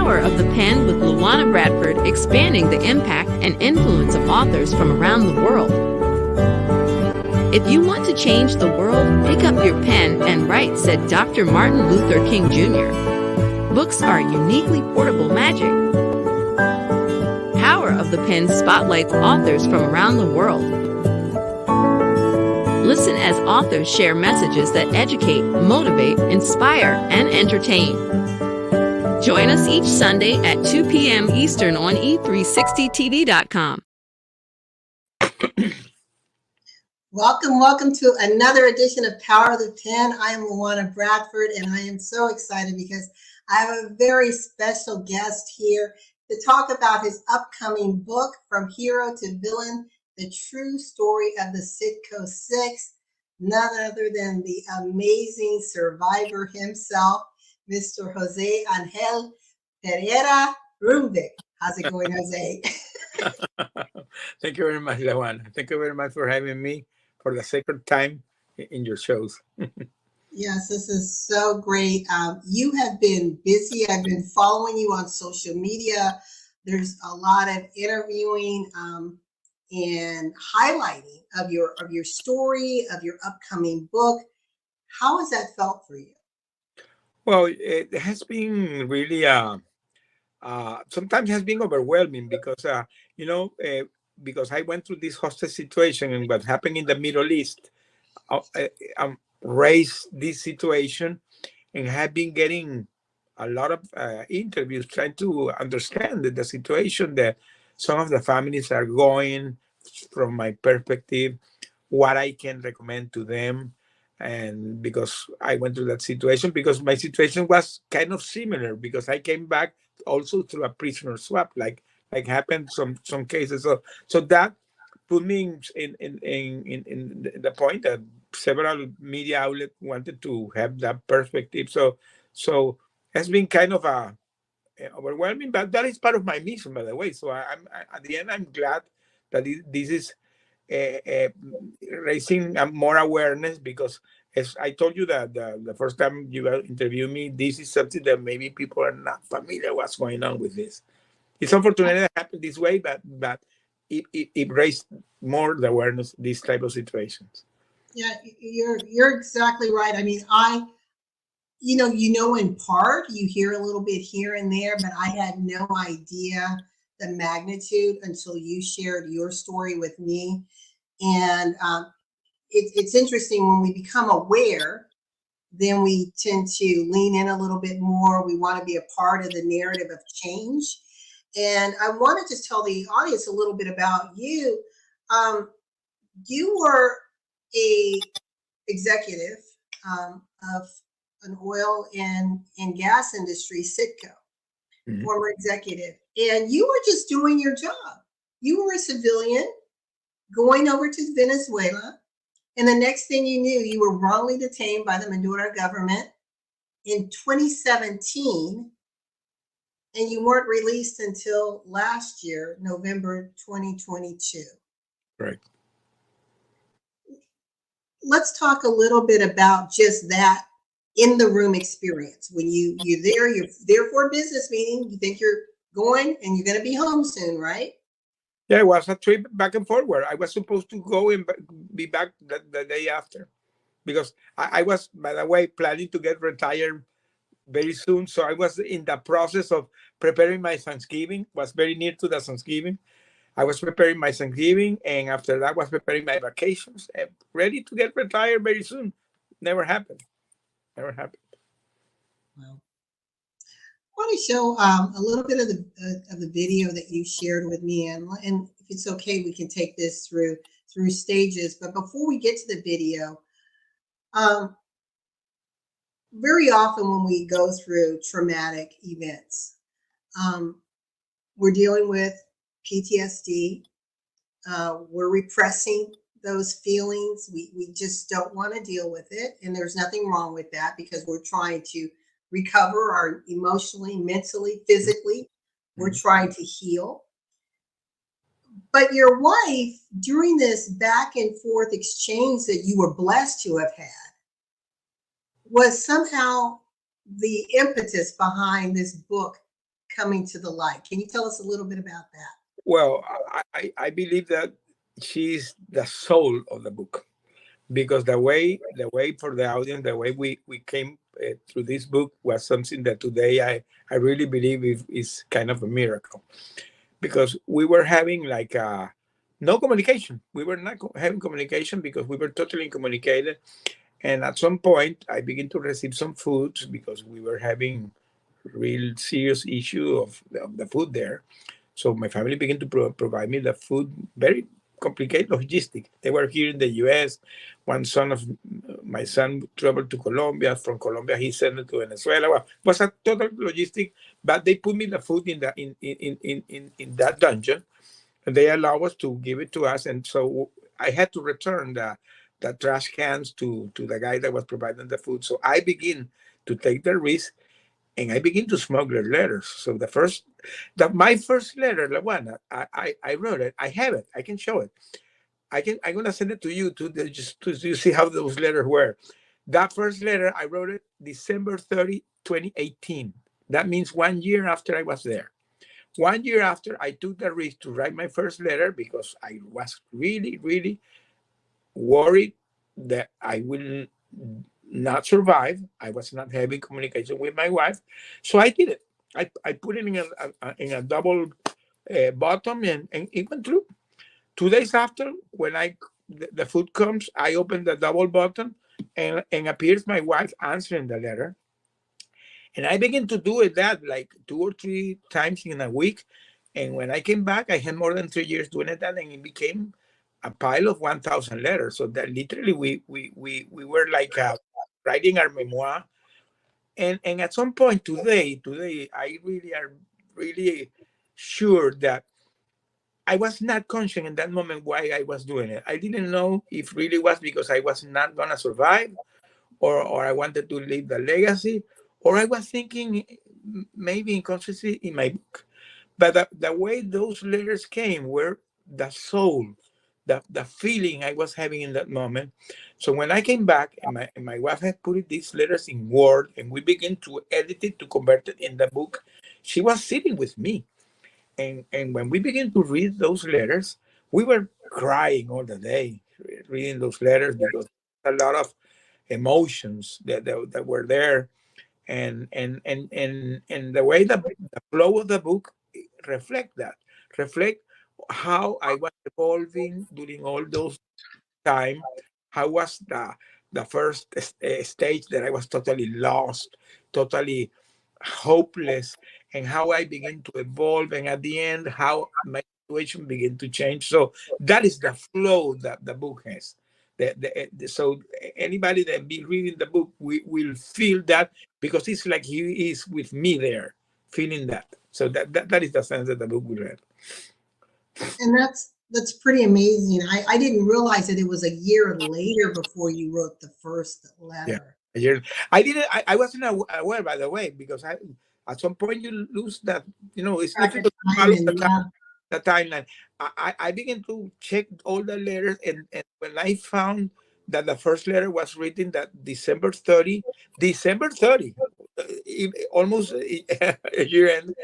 Power of the Pen with Luana Bradford, expanding the impact and influence of authors from around the world. If you want to change the world, pick up your pen and write, said Dr. Martin Luther King Jr. Books are uniquely portable magic. Power of the Pen spotlights authors from around the world. Listen as authors share messages that educate, motivate, inspire, and entertain. Join us each Sunday at 2 p.m. Eastern on e360tv.com. Welcome to another edition of Power of the Pen. I am Luana Bradford, and I am so excited because I have a very special guest here to talk about his upcoming book, From Hero to Villain, the true story of the CITGO 6, none other than the amazing survivor himself, Mr. Jose Angel Pereira Rumbic. How's it going, Jose? Thank you very much, Luana. Thank you very much for having me for the second time in your shows. Yes, this is so great. You have been busy. I've been following you on social media. There's a lot of interviewing and highlighting of your story, of your upcoming book. How has that felt for you? Well, it has been really sometimes has been overwhelming because because I went through this hostage situation and what happened in the Middle East raised this situation, and have been getting a lot of interviews trying to understand the situation that some of the families are going from my perspective, what I can recommend to them. And because I went through that situation, because my situation was kind of similar, because I came back also through a prisoner swap, like happened some cases. So that put me in the point that several media outlets wanted to have that perspective. So it's been kind of overwhelming, but that is part of my mission, by the way. So I'm at the end, I'm glad that this is raising more awareness, because as I told you that the first time you interviewed me, this is something that maybe people are not familiar what's going on with this. It's unfortunate that it happened this way, but it raised more the awareness these type of situations. Yeah, you're exactly right. I mean, you know, in part, you hear a little bit here and there, but I had no idea the magnitude until you shared your story with me. And it's interesting when we become aware, then we tend to lean in a little bit more. We want to be a part of the narrative of change. And I want to just tell the audience a little bit about you. You were a executive of an oil and gas industry, CITGO, former executive, and you were just doing your job. You were a civilian going over to Venezuela, and the next thing you knew, you were wrongly detained by the Maduro government in 2017, and you weren't released until last year, November 2022. Right. Let's talk a little bit about just that in the room experience. When you're there for a business meeting, you think you're going and you're going to be home soon, right? Yeah, it was a trip back and forward. I was supposed to go and be back the day after, because I was, by the way, planning to get retired very soon. So I was in the process of preparing my Thanksgiving, was very near to the Thanksgiving. I was preparing my Thanksgiving, and after that was preparing my vacations, and ready to get retired very soon. Never happened. Never happened. Well, I want to show a little bit of the video that you shared with me, and if it's okay, we can take this through stages. But before we get to the video, very often when we go through traumatic events, we're dealing with PTSD. We're repressing those feelings. We just don't want to deal with it. And there's nothing wrong with that, because we're trying to recover our emotionally, mentally, physically. We're trying to heal. But your wife, during this back and forth exchange that you were blessed to have had, was somehow the impetus behind this book coming to the light. Can you tell us a little bit about that? Well, I believe that she's the soul of the book, because the way for the audience, the way we came through this book was something that today I really believe is kind of a miracle, because we were having like no communication. We were not having communication because we were totally incommunicated. And at some point, I began to receive some food because we were having real serious issue of the food there. So my family began to provide me the food, very complicated logistic. They were here in the U.S. One son of my son traveled to Colombia. From Colombia, he sent it to Venezuela. Well, it was a total logistic, but they put me the food in that dungeon, and they allow us to give it to us. And so I had to return the trash cans to the guy that was providing the food. So I begin to take the risk, and I begin to smuggle letters. So my first letter, the one I wrote it, I have it, I can show it. I'm gonna send it to you just to you see how those letters were. That first letter I wrote it December 30, 2018. That means 1 year after I was there. 1 year after I took the risk to write my first letter, because I was really, really worried that I will not survive. I was not having communication with my wife. So I did it. I put it in a double bottom, and it went through. 2 days after, when the food comes, I open the double button, and appears my wife answering the letter. And I began to do it that like 2 or 3 times in a week. And when I came back, I had more than 3 years doing it, and it became a pile of 1,000 letters. So that literally we were like writing our memoir. And at some point today, I really are really sure that I was not conscious in that moment why I was doing it. I didn't know if really was because I was not gonna survive, or I wanted to leave the legacy, or I was thinking maybe unconsciously in my book. But the way those letters came were the soul, the feeling I was having in that moment. So when I came back, and my wife had put these letters in Word, and we began to edit it to convert it in the book, she was sitting with me. And when we began to read those letters, we were crying all the day reading those letters, because a lot of emotions that were there. And the way the flow of the book reflect how I was evolving during all those time. How was the first stage that I was totally lost, totally hopeless, and how I began to evolve, and at the end, how my situation began to change. So that is the flow that the book has. So anybody that be reading the book, we will feel that, because it's like he is with me there, feeling that. So that is the sense that the book will have. And that's pretty amazing. I didn't realize that it was a year later before you wrote the first Yeah. letter. I didn't. I wasn't aware, by the way, because at some point you lose that. It's Track of difficult to time follow and yeah. the timeline. I began to check all the letters, and when I found that the first letter was written that December 30, almost a year end.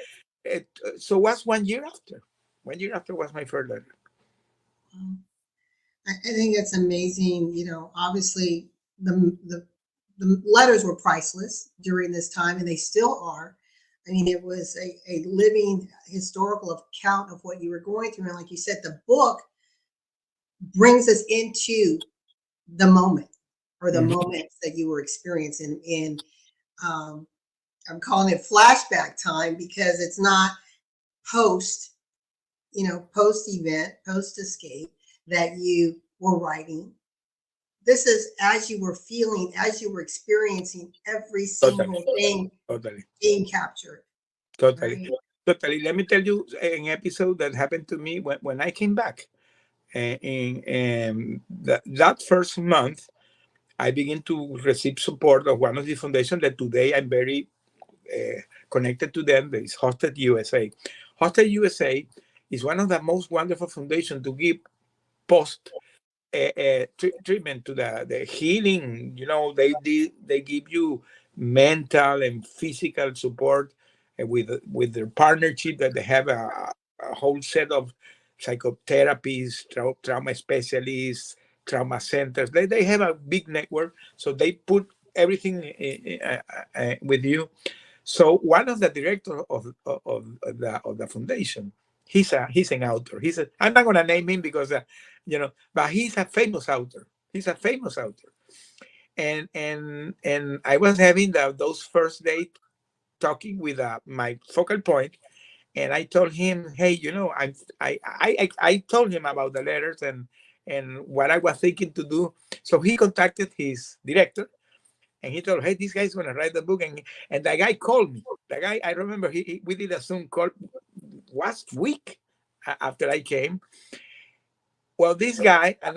So was 1 year after. 1 year after was my first letter. I think it's amazing. Obviously the letters were priceless during this time, and they still are. I mean, it was a living historical account of what you were going through. And like you said, the book brings us into the moment, or the moments that you were experiencing in, I'm calling it flashback time, because it's not post, post event, post escape that you were writing. This is as you were feeling, as you were experiencing every single thing Totally. being captured. Totally. Right? Totally. Let me tell you an episode that happened to me when I came back. In that first month, I began to receive support of one of the foundations that today I'm very connected to them. That is Hosted USA. Hosted USA is one of the most wonderful foundations to give post treatment to the healing. They give you mental and physical support with their partnership that they have a whole set of psychotherapists, trauma specialists, trauma centers. They have a big network, so they put everything with you. So one of the directors of the foundation, he's an author. I'm not gonna name him because but he's a famous author. He's a famous author. And I was having those first days talking with my focal point, and I told him, hey, I told him about the letters and what I was thinking to do. So he contacted his director, and he told, hey, this guy's gonna write the book, and the guy called me. The guy, I remember, we did a Zoom call last week after I came. Well, this guy, I'm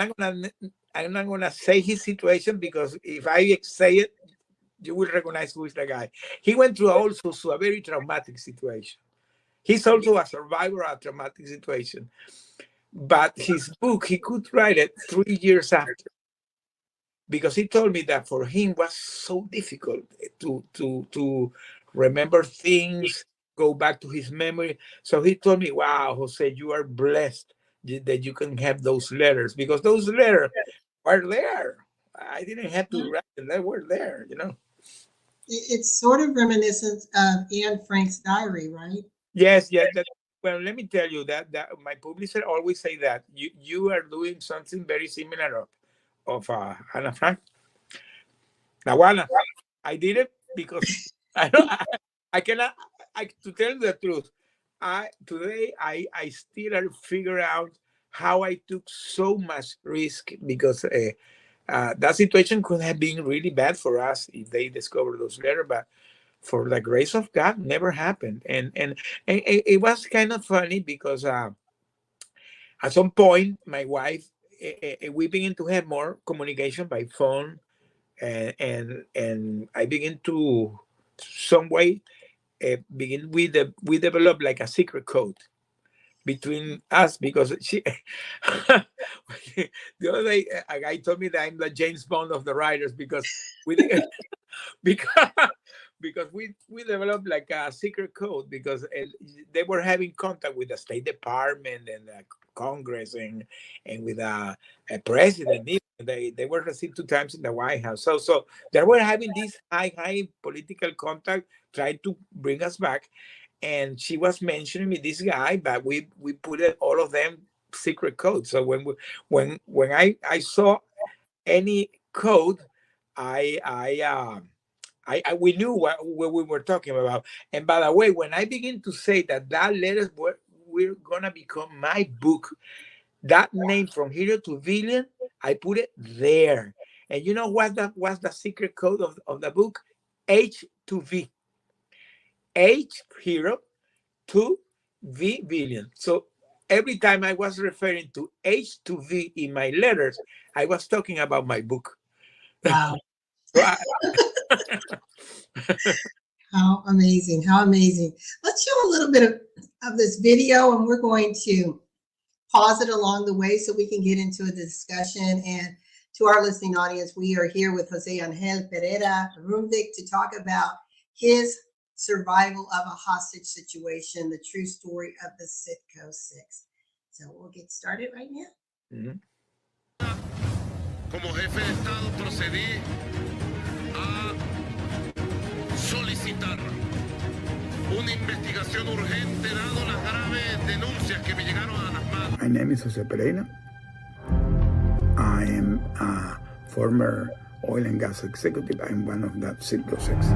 not gonna say his situation, because if I say it, you will recognize who is the guy. He went through also a very traumatic situation. He's also a survivor of a traumatic situation. But his book, he could write it 3 years after, because he told me that for him was so difficult to remember things, go back to his memory. So he told me, wow, Jose, you are blessed that you can have those letters, because those letters were there. I didn't have to write them, they were there, It's sort of reminiscent of Anne Frank's diary, right? Yes, yes. Well, let me tell you that my publisher always say that you are doing something very similar of Anna Frank. Now, Anna, I did it because I don't. I cannot. To tell you the truth, today I still figure out how I took so much risk, because that situation could have been really bad for us if they discovered those letters, but for the grace of God, never happened. And it was kind of funny, because at some point, my wife, we began to have more communication by phone, and I begin to some way we developed like a secret code between us, because she the other day a guy told me that I'm the James Bond of the writers, because we didn't because we developed like a secret code, because they were having contact with the State Department and the Congress and with a president. They were received 2 times in the White House. So they were having this high political contact, trying to bring us back. And she was mentioning me this guy, but we put all of them secret codes. So when I saw any code, we knew what we were talking about. And by the way, when I begin to say that letters were gonna become my book, that name From Hero to Villain, I put it there. And you know what that was the secret code of the book? H to V. H hero to V villain. So every time I was referring to H to V in my letters, I was talking about my book. Wow. So How amazing. How amazing. Let's show a little bit of this video, and we're going to pause it along the way so we can get into a discussion. And to our listening audience, we are here with Jose Angel Pereira Rumvik to talk about his survival of a hostage situation, the true story of the CITGO 6. So we'll get started right now. Mhm. Como jefe de Estado procedí a solicitar una investigación urgente dado las graves denuncias que me llegaron a las manos. My name is Jose Pereira. I am a former oil and gas executive. I'm one of the CITGO 6.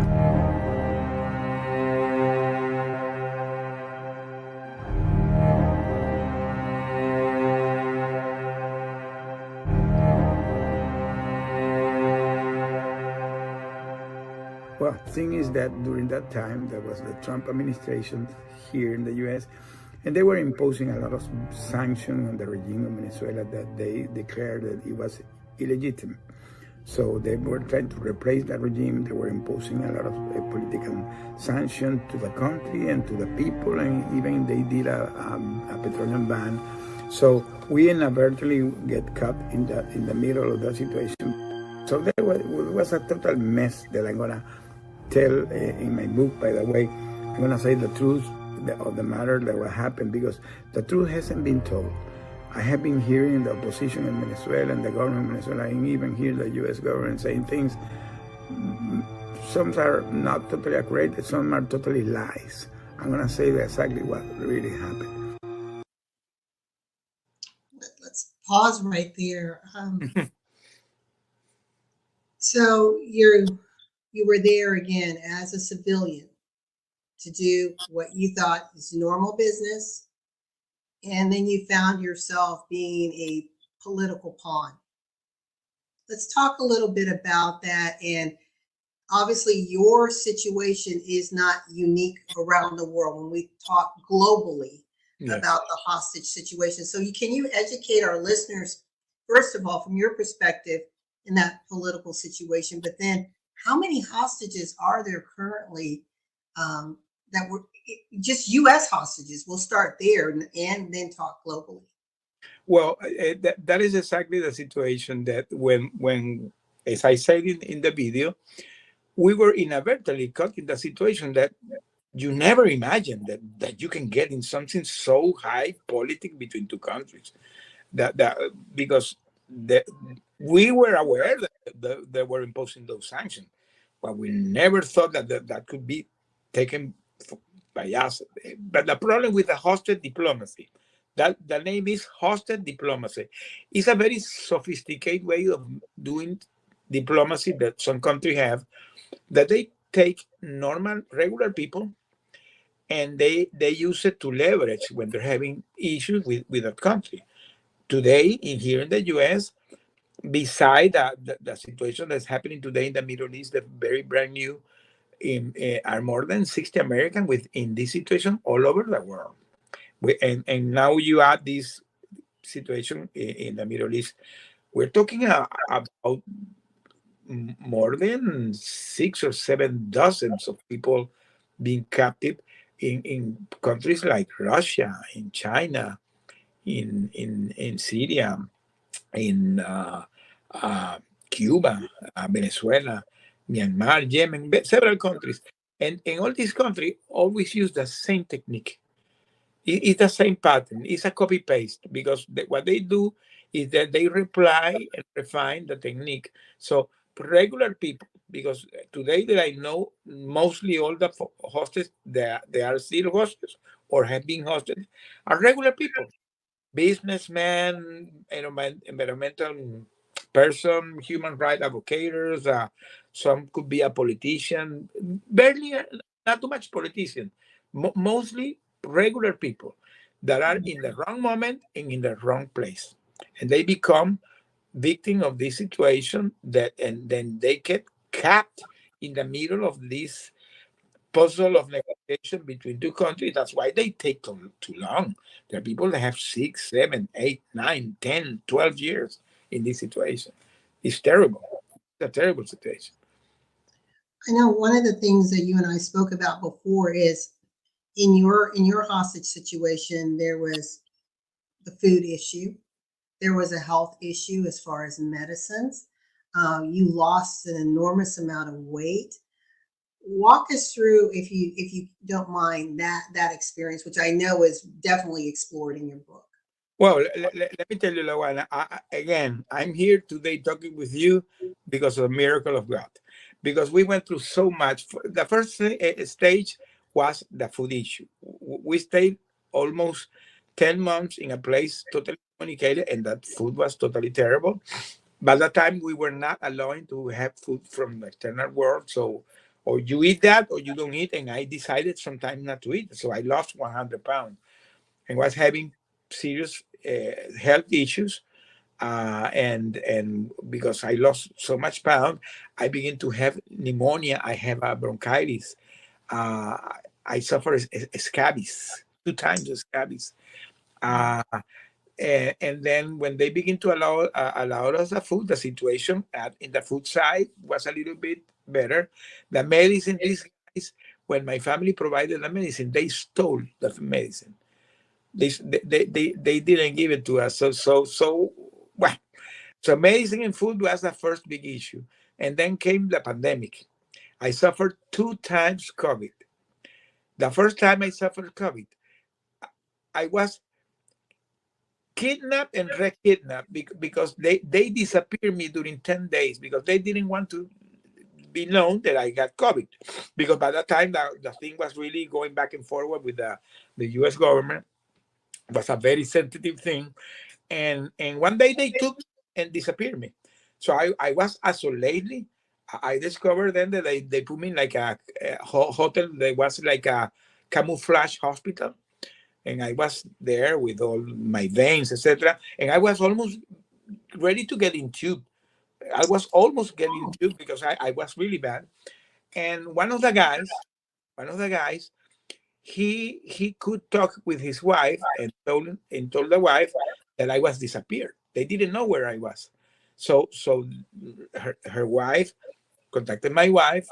Well, the thing is that during that time, there was the Trump administration here in the U.S., and they were imposing a lot of sanctions on the regime of Venezuela that they declared that it was illegitimate. So they were trying to replace that regime. They were imposing a lot of political sanctions to the country and to the people, and even they did a petroleum ban. So we inadvertently get caught in the middle of that situation. So it was a total mess that I'm gonna tell in my book, by the way. I'm gonna say the truth of the matter that what happened, because the truth hasn't been told. I have been hearing the opposition in Venezuela and the government in Venezuela, and even hear the U.S. government saying things. Some are not totally accurate, some are totally lies. I'm gonna say exactly what really happened. Let's pause right there. So you were there again as a civilian to do what you thought is normal business, and then you found yourself being a political pawn. Let's talk a little bit about that. And obviously, your situation is not unique around the world when we talk globally about the hostage situation. So, can you educate our listeners, first of all, from your perspective in that political situation, but then how many hostages are there currently that were just U.S. hostages? We'll start there and then talk globally. Well, that is exactly the situation that when as I said in the video, we were inadvertently caught in the situation that you never imagined that you can get in something so high politic between two countries. That because we were aware that they were imposing those sanctions, but we never thought that could be taken by us. But the problem with the hostage diplomacy, that the name is hostage diplomacy, is a very sophisticated way of doing diplomacy that some countries have, that they take normal, regular people and they use it to leverage when they're having issues with a country. Today, here in the U.S., beside the situation that's happening today in the Middle East, that's very brand new, are more than 60 Americans in this situation all over the world. And now you add this situation in the Middle East. We're talking about more than 6 or 7 dozens of people being captive in countries like Russia, in China, in Syria, in Cuba, Venezuela, Myanmar, Yemen, several countries. And in all these countries, always use the same technique. It's the same pattern. It's a copy paste, because what they do is that they reply and refine the technique. So regular people, because today that I know, mostly all the hostages, they are still hostages or have been hostages, are regular people, businessmen, environmental person, human rights advocates. Some could be a politician, barely, not too much politician, mostly regular people that are in the wrong moment and in the wrong place, and they become victim of this situation, and then they get capped in the middle of this puzzle of negotiation between two countries. That's why they take too long. There are people that have 6, 7, 8, 9, 10, 12 years in this situation. It's terrible. It's a terrible situation. I know one of the things that you and I spoke about before is in your hostage situation, there was the food issue. There was a health issue as far as medicines. You lost an enormous amount of weight. Walk us through, if you don't mind, that experience, which I know is definitely explored in your book. Well, let me tell you, Lawana, again, I'm here today talking with you because of the miracle of God. Because we went through so much. The first stage was the food issue. We stayed almost 10 months in a place totally communicated, and that food was totally terrible. By that time, we were not allowing to have food from the external world. So, or you eat that or you don't eat. And I decided sometime not to eat. So I lost 100 pounds and was having serious health issues. And because I lost so much pound, I began to have pneumonia. I have a bronchitis. Uh, I suffer scabies, 2 times scabies. Uh, and then when they begin to allow us the food, the situation in the food side was a little bit better. The medicine, these guys, when my family provided the medicine, they stole the medicine. They didn't give it to us. Well, so medicine and food was the first big issue, and then came the pandemic. I suffered 2 times COVID. The first time I suffered COVID, I was kidnapped and re-kidnapped because they disappeared me during 10 days because they didn't want to be known that I got COVID. Because by that time, the thing was really going back and forward with the US government. It was a very sensitive thing. And one day they took and disappeared me. So I was isolated. I discovered then that they put me in like a hotel that was like a camouflage hospital. And I was there with all my veins, etc. And I was almost ready to get in tube. I was almost getting tube because I was really bad. And one of the guys, he could talk with his wife and told the wife that I was disappeared. They didn't know where I was. So her wife contacted my wife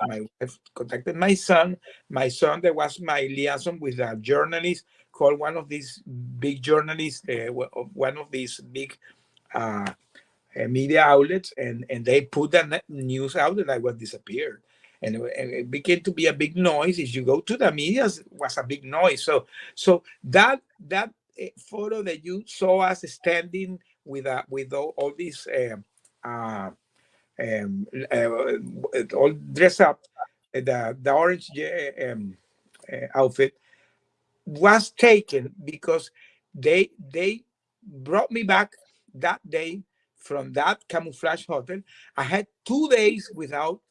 contacted my son. My son, there was my liaison with a journalist called one of these big journalists, one of these big uh, media outlets, and they put the news out that I was disappeared. And it began to be a big noise. If you go to the media, it was a big noise. So that photo that you saw us standing with all these uh, all dressed up, the orange outfit was taken because they brought me back that day from that camouflage hotel. I had 2 days without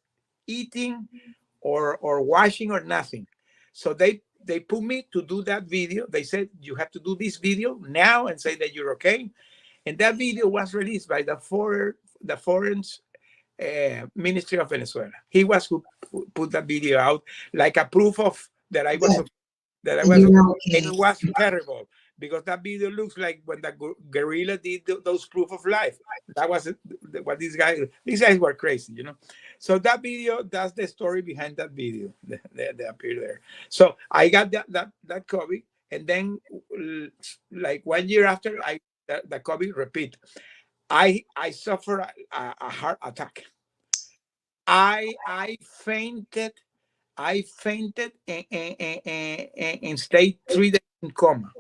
eating or washing or nothing. So they put me to do that video. They said you have to do this video now and say that you're okay. And that video was released by the foreign Ministry of Venezuela. He was who put that video out like a proof of that I was Good. that I And was. you were And okay. it was terrible because that video looks like when the guerrilla did those proof of life. That was what these guys were crazy, you know. So that video, that's the story behind that video. They appear there. So I got that COVID, and then like 1 year after the COVID repeat, I suffered a heart attack. I fainted. I fainted and stayed 3 days in coma.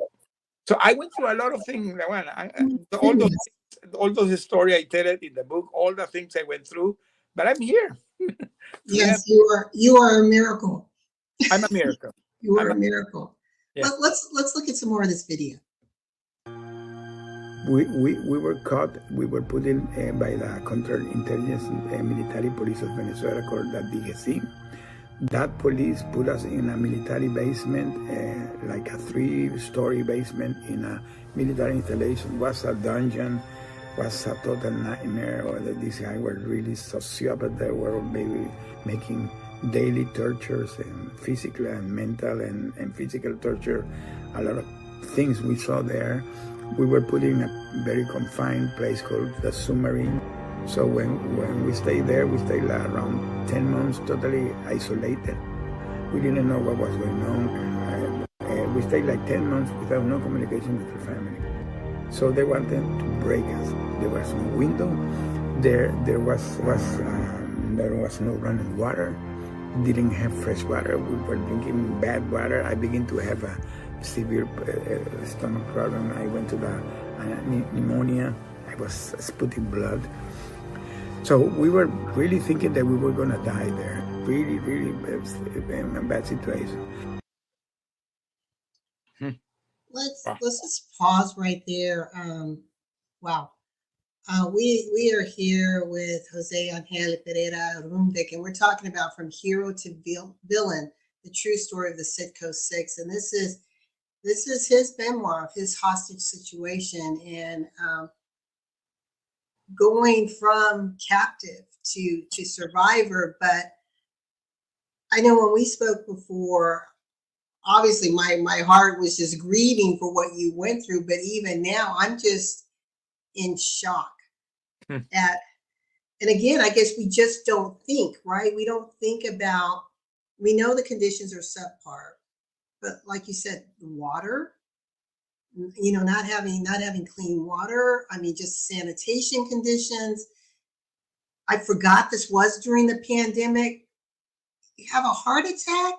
So I went through a lot of things. Well, Goodness. all those stories I tell it in the book, all the things I went through, but I'm here. Yeah, Yes, you are a miracle. I'm a miracle. You I'm are a, a miracle. yeah. Let's look at some more of this video. We were caught. We were put in by the counterintelligence military police of Venezuela called the DGC. That police put us in a military basement, like a 3-story basement in a military installation. Was a dungeon, was a total nightmare. Or that these guys were really sociopaths. They were maybe making daily tortures and physical and mental and physical torture. A lot of things we saw there. We were put in a very confined place called the submarine. So when we stayed there, we stayed around 10 months totally isolated. We didn't know what was going on. We stayed like 10 months without no communication with the family. So they wanted to break us. There was no window. There was no running water. Didn't have fresh water. We were drinking bad water. I began to have a severe stomach problem. I went to the pneumonia. I was spitting blood. So we were really thinking that we were going to die there. Really, really in a bad situation. Let's just pause right there. Wow. We are here with Jose Angel Pereira Rumbeck, and we're talking about From Hero to Villain, the true story of the CITGO 6. And this is his memoir of his hostage situation and going from captive to survivor. But I know when we spoke before, obviously my heart was just grieving for what you went through. But even now, I'm just in shock at, and again, I guess we just don't think, right? We don't think about, we know the conditions are subpar, but like you said, the water, you know, not having clean water. I mean, just sanitation conditions. I forgot this was during the pandemic. You have a heart attack.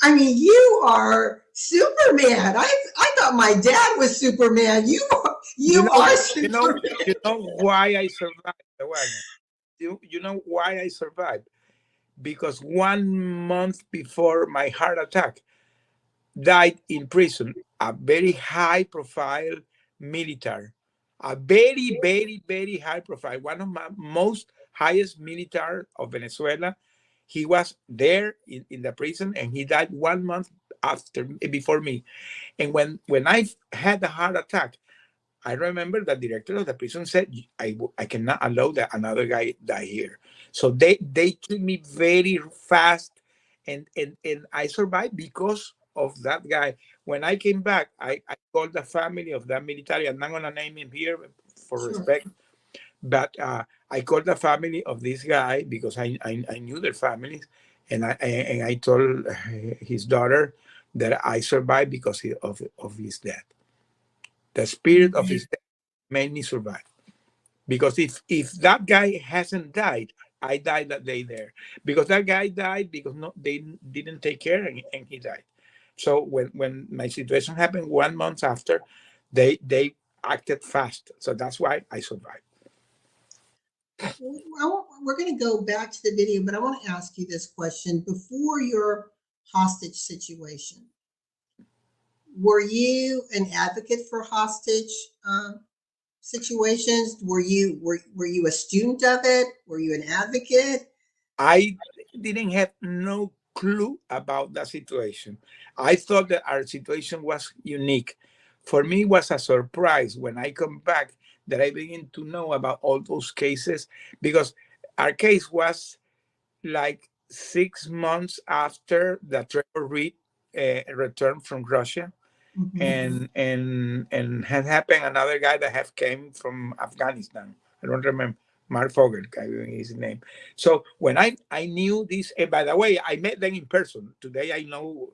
I mean, you are Superman. I thought my dad was Superman. You are Superman. You know why I survived, Wagner. You know why I survived? Because 1 month before my heart attack, died in prison a very high profile military, a very, very, very high profile, one of my most highest military of Venezuela. He was there in the prison and he died 1 month before me. And when I had the heart attack, I remember the director of the prison said, I cannot allow that another guy die here. So they treat me very fast, and I survived because of that guy. When I came back, I called the family of that military. I'm not going to name him here for Sure. respect, but I called the family of this guy because I knew their families, and I told his daughter that I survived because of his death. The spirit of his death made me survive. Because if that guy hasn't died, I died that day there. Because that guy died because they didn't take care, and he died. So when my situation happened 1 month after, they acted fast. So that's why I survived. We're going to go back to the video, but I want to ask you this question. Before your hostage situation, were you an advocate for hostage situations? Were you a student of it? Were you an advocate? I didn't have no clue about that situation. I thought that our situation was unique. For me, it was a surprise when I come back that I begin to know about all those cases, because our case was like 6 months after the Trevor Reed returned from Russia, Mhm. and had happened another guy that have came from Afghanistan. I don't remember. Mark Fogel, is his name. So when I knew this, and by the way, I met them in person. Today I know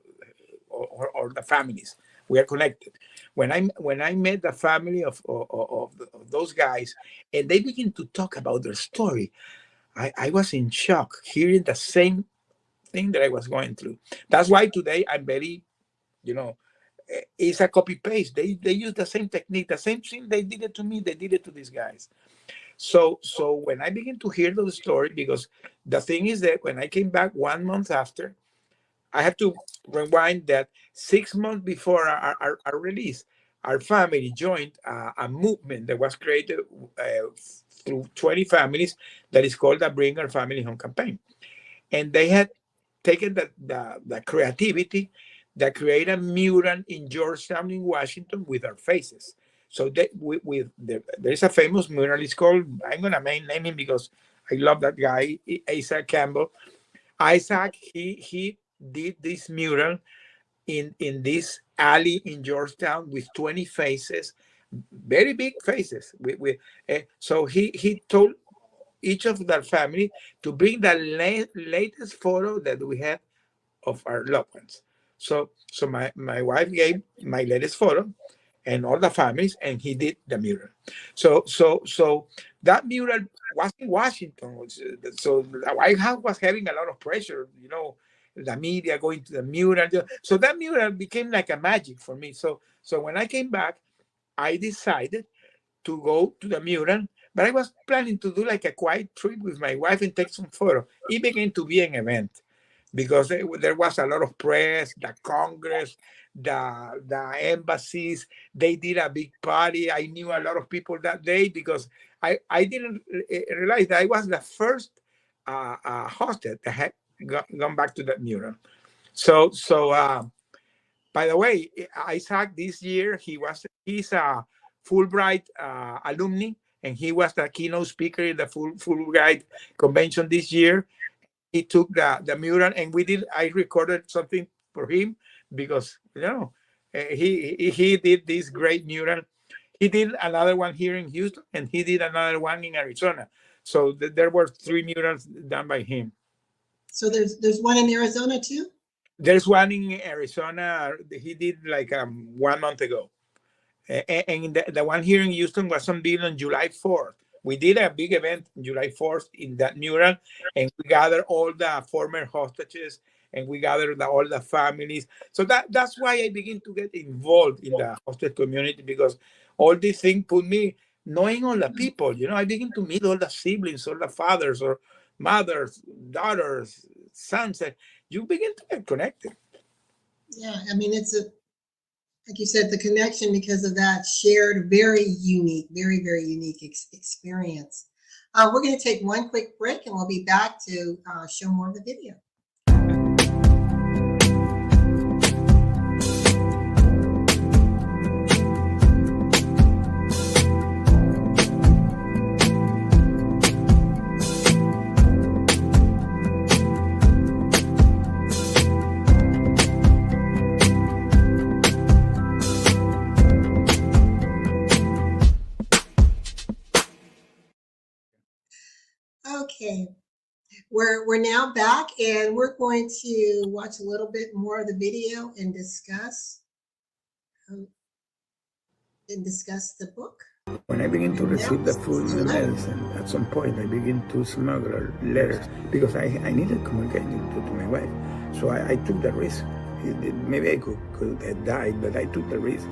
or the families. We are connected. When I met the family of those guys, and they begin to talk about their story, I was in shock hearing the same thing that I was going through. That's why today I'm very, you know, it's a copy paste. They use the same technique, the same thing they did it to me. They did it to these guys. So when I begin to hear those stories, because the thing is that when I came back 1 month after, I have to rewind that 6 months before our release, our family joined a movement that was created through 20 families that is called the Bring Our Family Home campaign. And they had taken the creativity that created a mural in Georgetown in Washington with our faces. So there's a famous mural. It's called, I'm gonna name him because I love that guy, Isaac Campbell. Isaac, he did this mural in this alley in Georgetown with 20 faces, very big faces. So he told each of their family to bring the latest photo that we had of our loved ones. So my wife gave my latest photo and all the families, and he did the mural. So that mural was in Washington. So the White House was having a lot of pressure, the media going to the mural. So that mural became like a magic for me. So when I came back, I decided to go to the mural, but I was planning to do like a quiet trip with my wife and take some photo. It began to be an event because there was a lot of press, the Congress, the embassies. They did a big party. I knew a lot of people that day because I didn't realize that I was the first hosted that had gone back to that mural. So by the way, Isaac this year he's a Fulbright alumni, and he was the keynote speaker in the Fulbright convention this year. He took the mural, and I recorded something for him because he did this great mural. He did another one here in Houston, and he did another one in Arizona. So there were 3 murals done by him. So there's one in Arizona too? There's one in Arizona. He did like 1 month ago. And the one here in Houston was unveiled on July 4th. We did a big event July 4th in that mural, and we gathered all the former hostages, and we gathered all the families. So that's why I begin to get involved in the hostage community, because all these things put me knowing all the people. I begin to meet all the siblings, all the fathers or mothers, daughters, sons, and you begin to get connected. Yeah, I mean, like you said, the connection because of that shared, very unique, very, very unique experience. We're going to take one quick break and we'll be back to show more of the video. Okay, we're now back and we're going to watch a little bit more of the video and discuss the book. When I begin to receive the food and the medicine, at some point I begin to smuggle letters because I needed communication to my wife. So I took the risk. Maybe I could have died, but I took the risk.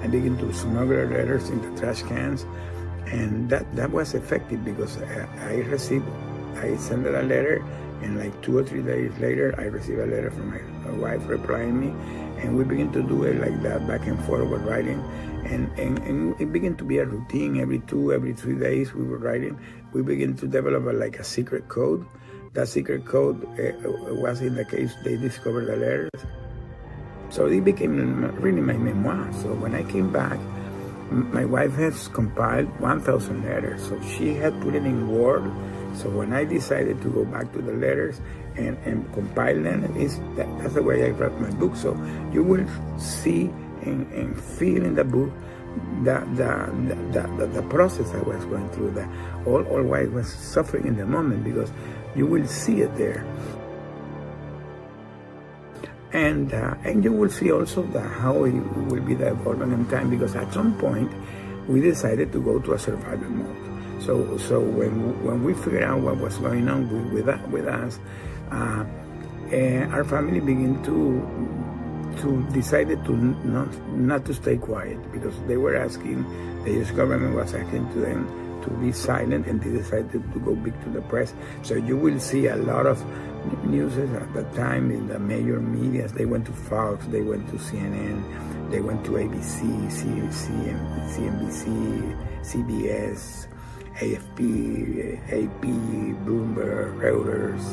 I began to smuggle letters in the trash cans, and that was effective because I sent her a letter, and like 2 or 3 days later, I received a letter from my wife replying me, and we began to do it like that, back and forth with writing, and it began to be a routine. Every 3 days we were writing. We began to develop a secret code. That secret code was in the case they discovered the letters. So it became really my memoir. So when I came back, my wife has compiled 1,000 letters. So she had put it in Word. So when I decided to go back to the letters and compile them, that's the way I wrote my book. So you will see and feel in the book the process I was going through, all what I was suffering in the moment, because you will see it there. And you will see also how it will be evolving in time, because at some point we decided to go to a survival mode. So when we figured out what was going on with us, our family began to decided to not to stay quiet, because they were asking, the U.S. government was asking to them to be silent, and they decided to go big to the press. So you will see a lot of news at the time in the major medias. They went to Fox, they went to CNN, they went to ABC, CNBC, CBS, AFP, AP, Bloomberg, Reuters,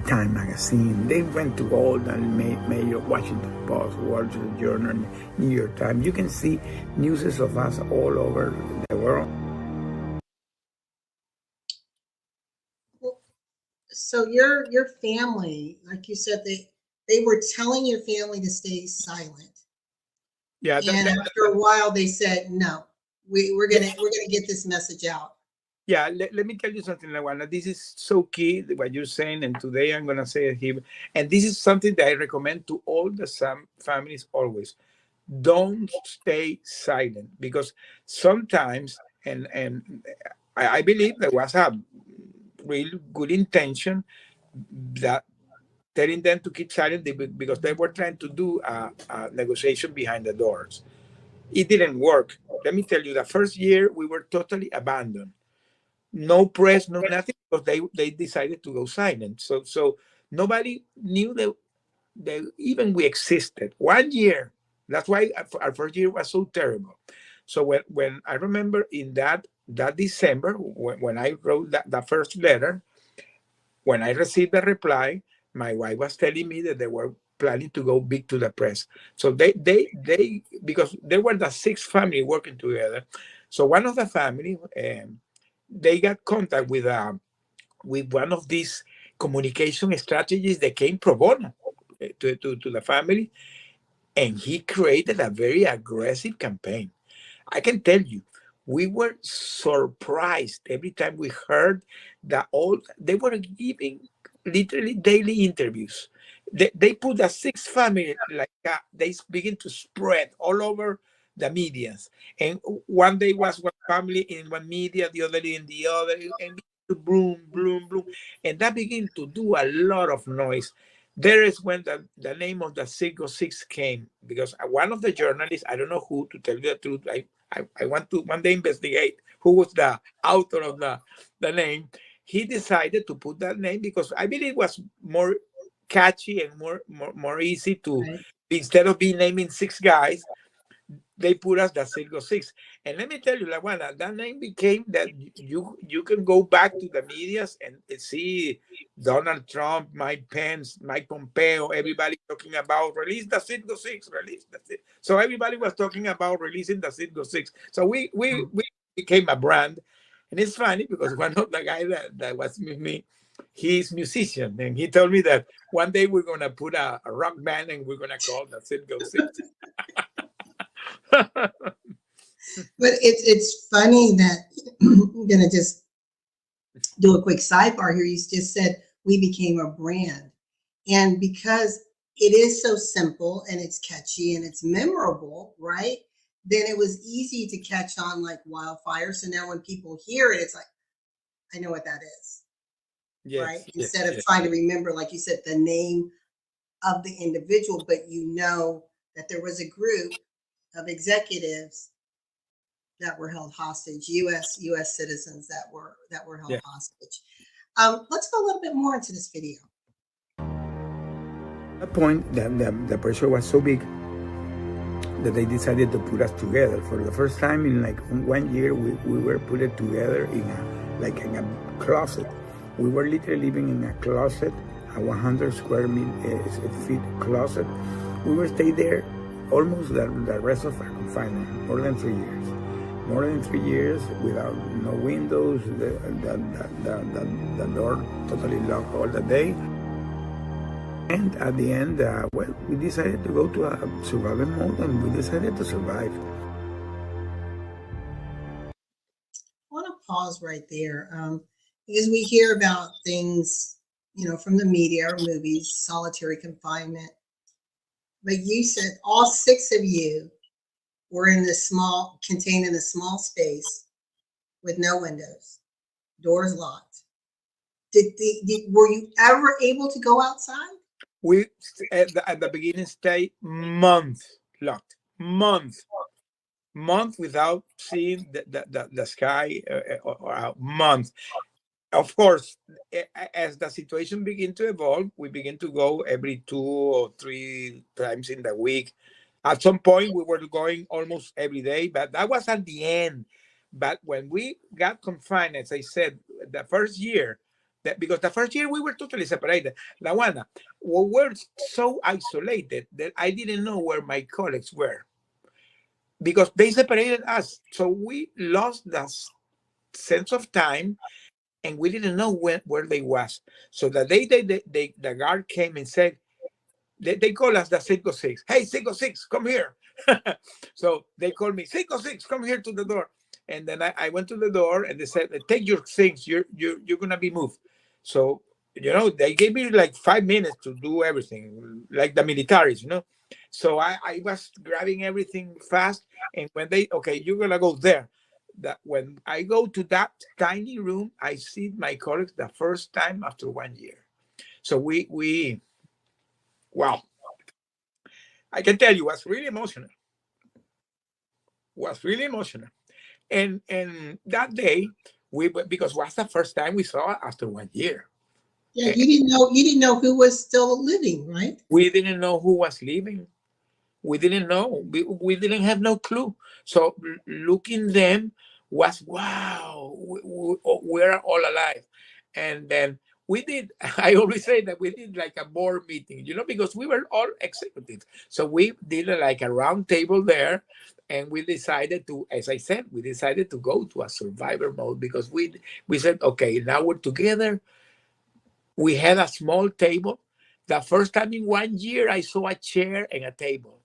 Time Magazine. They went to all the major Washington Post, Wall Street Journal, New York Times. You can see news of us all over the world. So your family, like you said, they were telling your family to stay silent. Yeah. And after a while, they said, "No, we're gonna get this message out." Yeah, let me tell you something, Lawana. This is so key, what you're saying, and today I'm going to say it here. And this is something that I recommend to all the families always. Don't stay silent, because sometimes, and I believe there was a real good intention that telling them to keep silent because they were trying to do a negotiation behind the doors. It didn't work. Let me tell you, the first year we were totally abandoned. No press, no nothing, because they decided to go silent. So nobody knew that even we existed. 1 year. That's why our first year was so terrible. So when I remember in that December, when I wrote that first letter, when I received the reply, my wife was telling me that they were planning to go big to the press. So they because there were the 6 family working together. So one of the family, they got contact with one of these communication strategies that came pro bono to the family, and he created a very aggressive campaign. I can tell you, we were surprised every time we heard that they were giving literally daily interviews. They put the 6 family they begin to spread all over the medias. And one day was one family in one media, the other in the other, and boom, boom, boom. And that began to do a lot of noise. There is when the name of the CITGO 6 came, because one of the journalists, I don't know who, to tell you the truth, I want to one day investigate who was the author of the name. He decided to put that name because I believe it was more catchy and more easy to, Right. instead of being naming six guys, they put us the CITGO 6. And let me tell you, Lawana, that name became that you can go back to the medias and see Donald Trump, Mike Pence, Mike Pompeo, everybody talking about release the CITGO 6, release the CITGO. So everybody was talking about releasing the CITGO 6. So we became a brand. And it's funny because one of the guys that was with me, he's musician, and he told me that one day we're gonna put a rock band and we're gonna call the CITGO 6. But it's funny that I'm gonna just do a quick sidebar here. You just said we became a brand, and because it is so simple and it's catchy and it's memorable, right? Then it was easy to catch on like wildfire. So now when people hear it, it's like, I know what that is, right? Yes, yes, Instead of yes. trying to remember, like you said, the name of the individual, but you know that there was a group of executives that were held hostage, U.S. citizens that were held Yeah. hostage. Let's go a little bit more into this video. At that point, the pressure was so big that they decided to put us together. For the first time in like 1 year, we were put together in a closet. We were literally living in a closet, a 100 square feet closet. We were stay there almost the rest of our confinement, more than 3 years. More than 3 years without no windows, the door totally locked all the day. And at the end, well, we decided to go to a survival mode, and we decided to survive. I want to pause right there because we hear about things, from the media or movies, solitary confinement. But you said all six of you were contained in a small space with no windows, doors locked. Were you ever able to go outside? We at the beginning stayed months locked, month without seeing the sky, or a month. Of course, as the situation begin to evolve, we begin to go every 2 or 3 times in the week. At some point, we were going almost every day, but that was at the end. But when we got confined, as I said, the first year, because the first year we were totally separated. Lawana, we were so isolated that I didn't know where my colleagues were because they separated us. So we lost the sense of time, and we didn't know where they was. So the day the guard came and said, they call us the CITGO 6. Hey, CITGO 6, come here. So they called me, CITGO 6, come here to the door. And then I went to the door, and they said, take your things. You're gonna be moved. So they gave me like 5 minutes to do everything, like the militaries. So I was grabbing everything fast. And when okay, you're gonna go there. That when I go to that tiny room, I see my colleagues the first time after 1 year. So we wow, I can tell you, was really emotional. Was really emotional. And that day, because it was the first time we saw after 1 year. Yeah, you didn't know who was still living, right? We didn't know who was leaving. We didn't know. We didn't have no clue. So looking them was, wow, we're all alive. And then we did, I always say that we did like a board meeting, because we were all executives. So we did like a round table there. And we decided to, as I said, we decided to go to a survivor mode because we said, okay, now we're together. We had a small table. The first time in 1 year, I saw a chair and a table.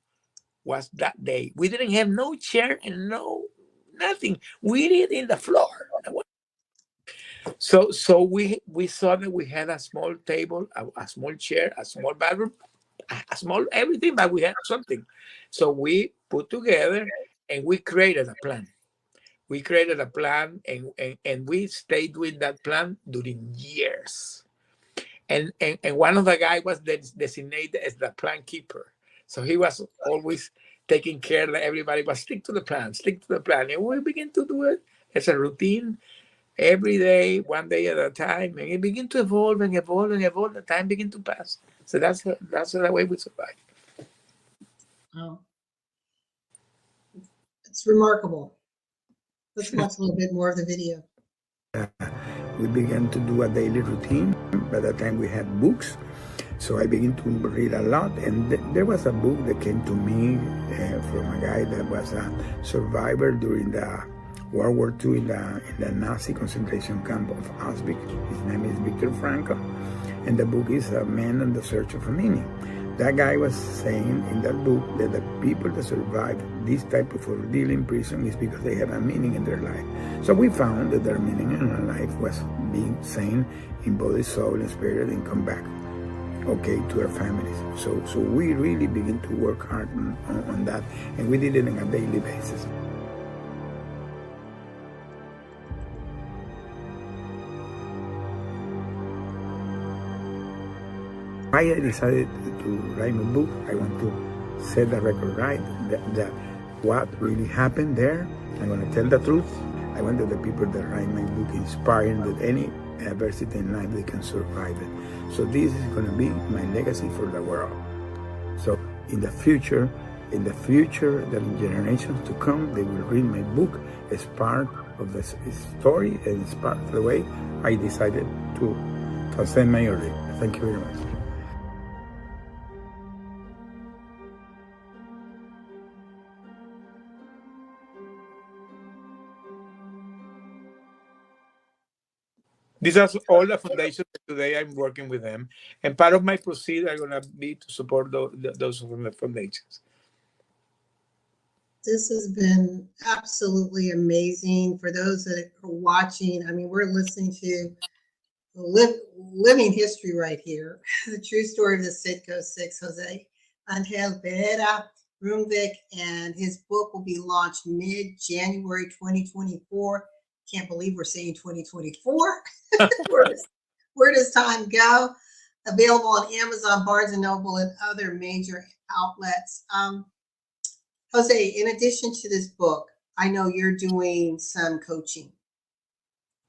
Was that day. We didn't have no chair and nothing. We did in the floor. So we saw that we had a small table, a small chair, a small bathroom, a small everything, but we had something. So we put together and we created a plan. We created a plan, and we stayed with that plan during years. And one of the guys was designated as the plan keeper. So he was always taking care that everybody was stick to the plan, stick to the plan. And we begin to do it as a routine every day, one day at a time. And it begin to evolve and evolve and evolve. The time begin to pass. So that's the way we survive. Oh, it's remarkable. Let's watch a little bit more of the video. We began to do a daily routine. By that time we had books. So I began to read a lot, and there was a book that came to me from a guy that was a survivor during the World War II in the Nazi concentration camp of Auschwitz. His name is Viktor Frankl, and the book is A Man on the Search of a Meaning. That guy was saying in that book that the people that survive this type of ordeal in prison is because they have a meaning in their life. So we found that their meaning in our life was being sane in body, soul, and spirit, and come back, okay, to our families. So we really begin to work hard on that, and we did it on a daily basis. I decided to write my book. I want to set the record right, that what really happened there. I'm going to tell the truth. I want that the people that write my book inspiring that any adversity in life, they can survive it. So this is going to be my legacy for the world. So in the future, that in generations to come, they will read my book as part of the story and as part of the way I decided to transcend my early. Thank you very much. These are all the foundations. Today I'm working with them, and part of my procedure are going to be to support those foundations. This has been absolutely amazing. For those that are watching, I mean, we're listening to living history right here. The true story of the CITGO 6, Jose Angel Pereira Rumvik, and his book will be launched mid-January 2024. Can't believe we're saying 2024. Where does time go? Available on Amazon, Barnes & Noble, and other major outlets. Jose, in addition to this book, I know you're doing some coaching,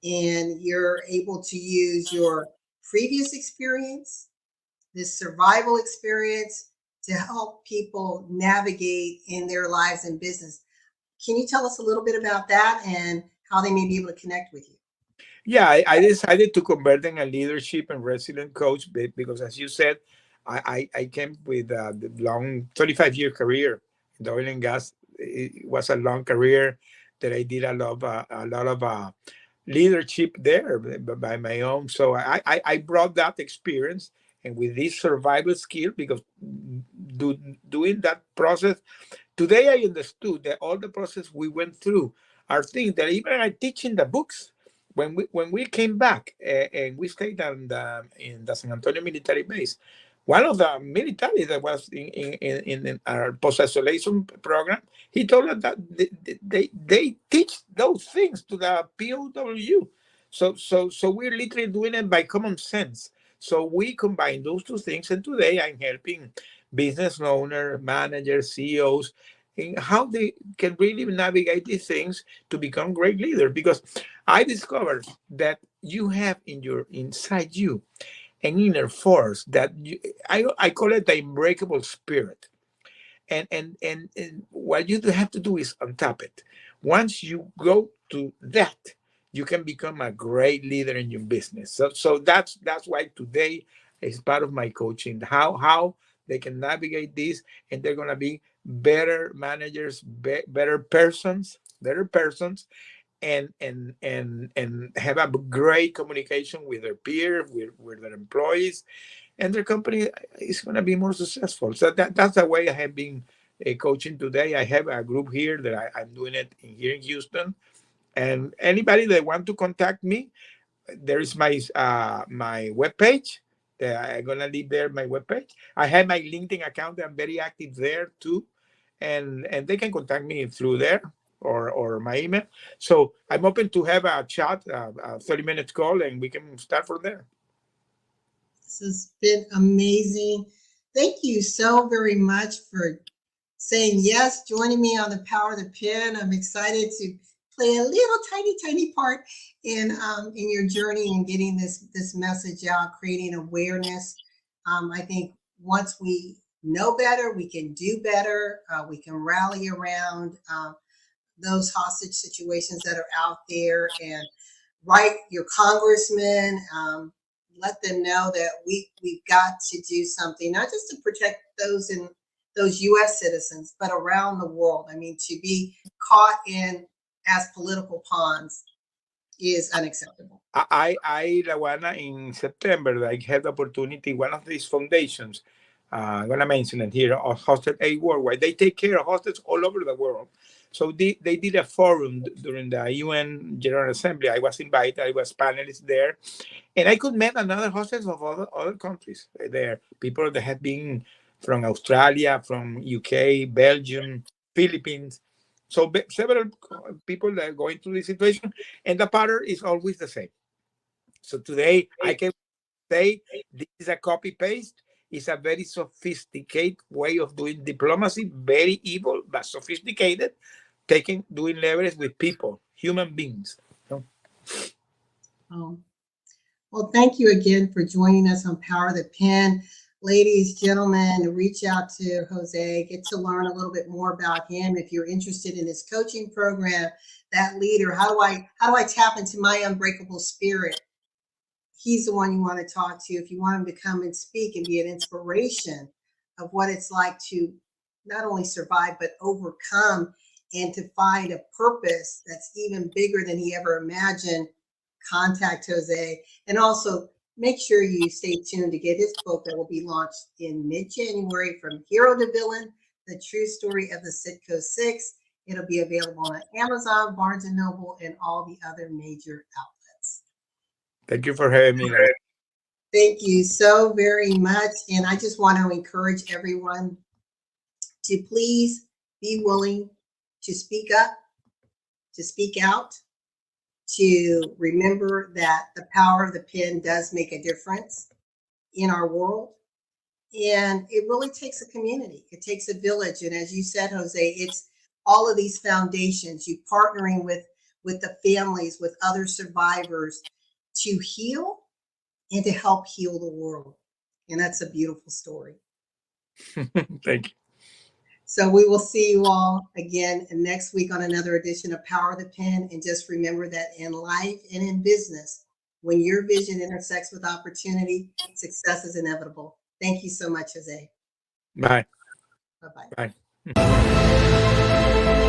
and you're able to use your previous experience, this survival experience, to help people navigate in their lives and business. Can you tell us a little bit about that and how they may be able to connect with you? Yeah, I decided to convert in a leadership and resident coach because, as you said, I came with a long 35-year career in the oil and gas. It was a long career that I did a lot of leadership there by my own. So I brought that experience, and with this survival skill, because doing that process, today I understood that all the process we went through are things that even I teach in the books. When we came back and we stayed in the San Antonio military base, one of the military that was in our post-isolation program, he told us that they teach those things to the POW. So we're literally doing it by common sense. So we combine those two things, and today I'm helping business owners, managers, CEOs, in how they can really navigate these things to become great leaders. Because I discovered that you have inside you an inner force that I call it the unbreakable spirit. And what you have to do is untap it. Once you go to that, you can become a great leader in your business. So that's why today is part of my coaching. How they can navigate this, and they're gonna be better managers, better persons, and have a great communication with their peers, with their employees, and their company is going to be more successful. So that's the way I have been coaching today. I have a group here that I'm doing it here in Houston, and anybody that want to contact me, there is my webpage. I'm gonna leave there my webpage. I have my LinkedIn account. I'm very active there too, and they can contact me through there or my email. So I'm open to have a chat, a 30-minute call, and we can start from there. This has been amazing. Thank you so very much for saying yes, joining me on the Power of the Pen. I'm excited to play a little tiny part in your journey and getting this message out, creating awareness. I think once we know better, we can do better. We can rally around those hostage situations that are out there, and write your congressman. Let them know that we've got to do something, not just to protect those U.S. citizens, but around the world. I mean, to be caught in as political pawns is unacceptable. Lawana, in September, I had the opportunity, one of these foundations, I'm going to mention it here, Hostage Aid Worldwide. They take care of hostages all over the world. So they did a forum during the UN General Assembly. I was invited, I was panelist there, and I could meet another hostages of other countries there. People that had been from Australia, from UK, Belgium, Philippines. So several people that are going through this situation, and the pattern is always the same. So today I can say this is a copy paste. It's a very sophisticated way of doing diplomacy, very evil but sophisticated, doing leverage with people, human beings. Oh. Well, thank you again for joining us on Power of the Pen. Ladies, gentlemen, reach out to Jose, get to learn a little bit more about him. If you're interested in his coaching program, that leader, how do I tap into my unbreakable spirit? He's the one you want to talk to if you want him to come and speak and be an inspiration of what it's like to not only survive, but overcome and to find a purpose that's even bigger than he ever imagined. Contact Jose, and also make sure you stay tuned to get his book that will be launched in mid-January, From Hero to Villain, The True Story of the CITGO 6. It'll be available on Amazon, Barnes & Noble, and all the other major outlets. Thank you for having me. Thank you so very much. And I just want to encourage everyone to please be willing to speak up, to speak out, to remember that the power of the pen does make a difference in our world. And it really takes a community. It takes a village. And as you said, Jose, it's all of these foundations, you partnering with the families, with other survivors to heal and to help heal the world. And that's a beautiful story. Thank you. So we will see you all again next week on another edition of Power of the Pen. And just remember that in life and in business, when your vision intersects with opportunity, success is inevitable. Thank you so much, Jose. Bye. Bye-bye. Bye.